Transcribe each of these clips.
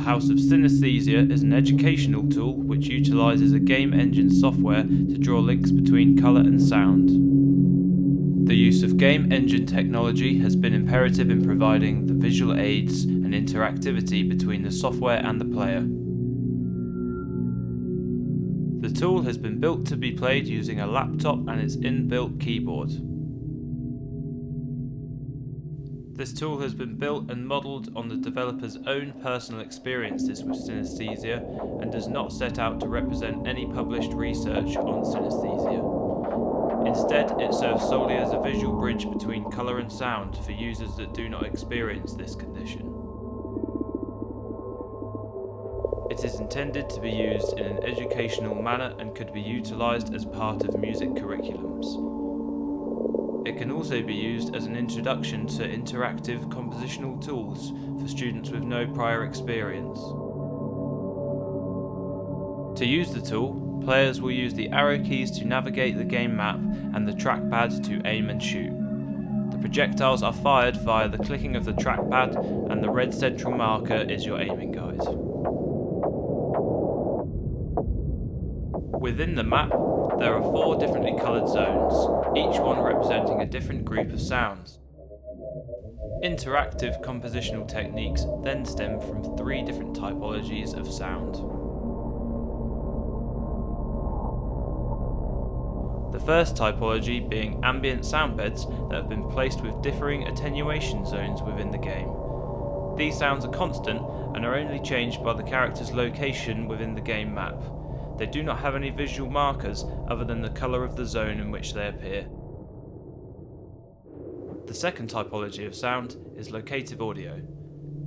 House of Synesthesia is an educational tool which utilises a game engine software to draw links between colour and sound. The use of game engine technology has been imperative in providing the visual aids and interactivity between the software and the player. The tool has been built to be played using a laptop and its inbuilt keyboard. This tool has been built and modelled on the developer's own personal experiences with synesthesia and does not set out to represent any published research on synesthesia. Instead, it serves solely as a visual bridge between colour and sound for users that do not experience this condition. It is intended to be used in an educational manner and could be utilised as part of music curriculums. It can also be used as an introduction to interactive compositional tools for students with no prior experience. To use the tool, players will use the arrow keys to navigate the game map and the trackpad to aim and shoot. The projectiles are fired via the clicking of the trackpad, and the red central marker is your aiming guide. Within the map, there are 4 differently coloured zones, each one representing a different group of sounds. Interactive compositional techniques then stem from 3 different typologies of sound. The first typology being ambient sound beds that have been placed with differing attenuation zones within the game. These sounds are constant and are only changed by the character's location within the game map. They do not have any visual markers other than the colour of the zone in which they appear. The second typology of sound is locative audio.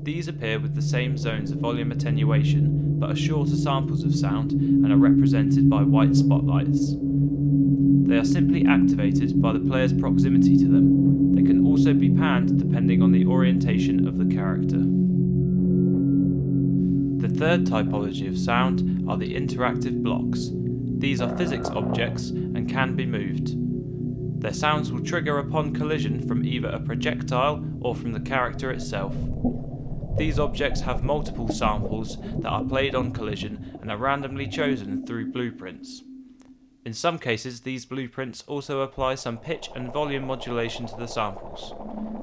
These appear with the same zones of volume attenuation, but are shorter samples of sound and are represented by white spotlights. They are simply activated by the player's proximity to them. They can also be panned depending on the orientation of the character. The third typology of sound are the interactive blocks. These are physics objects and can be moved. Their sounds will trigger upon collision from either a projectile or from the character itself. These objects have multiple samples that are played on collision and are randomly chosen through blueprints. In some cases, these blueprints also apply some pitch and volume modulation to the samples.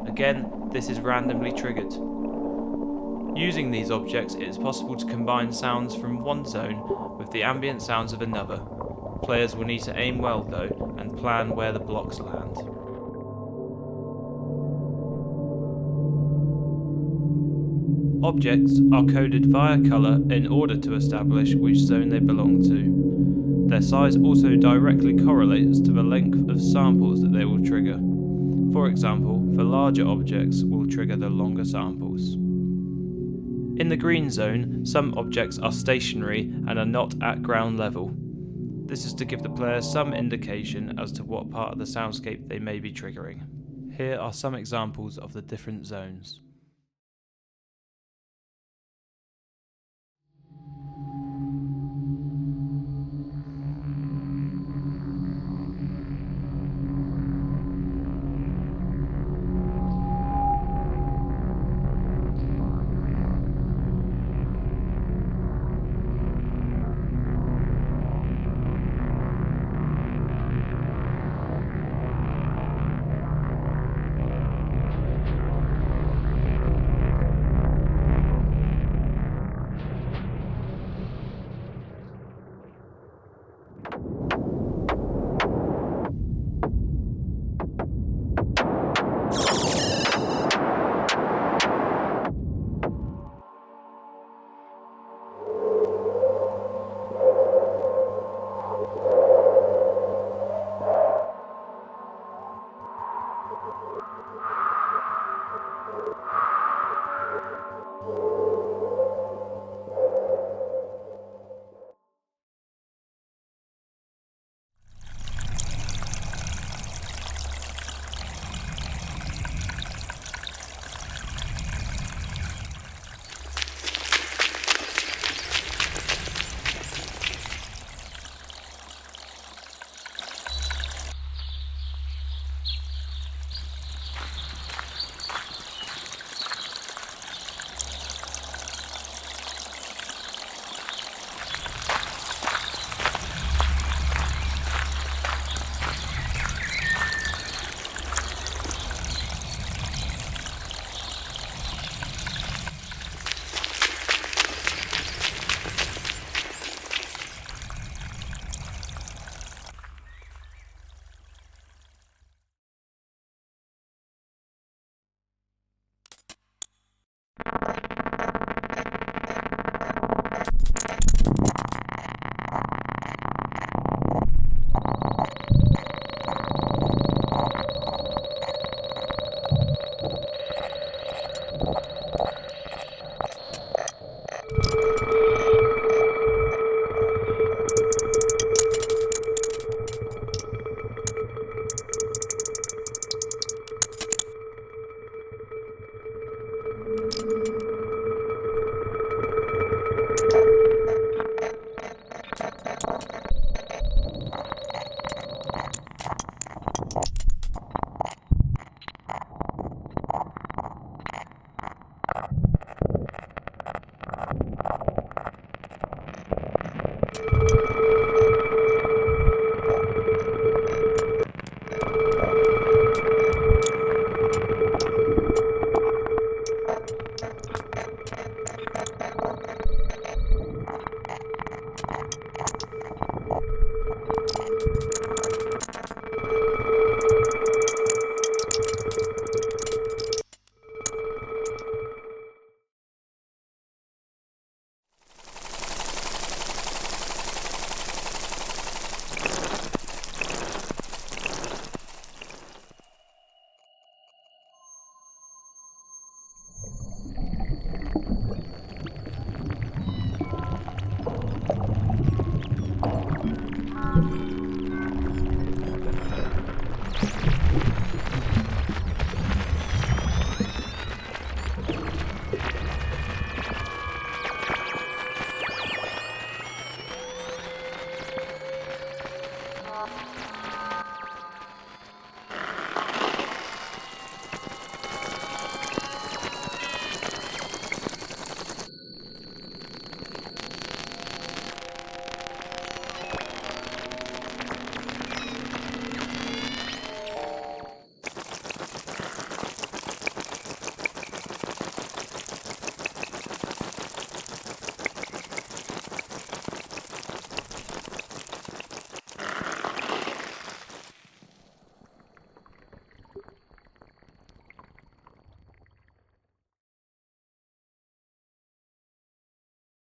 Again, this is randomly triggered. Using these objects, it is possible to combine sounds from one zone with the ambient sounds of another. Players will need to aim well though, and plan where the blocks land. Objects are coded via colour in order to establish which zone they belong to. Their size also directly correlates to the length of samples that they will trigger. For example, for larger objects will trigger the longer samples. In the green zone, some objects are stationary and are not at ground level. This is to give the player some indication as to what part of the soundscape they may be triggering. Here are some examples of the different zones.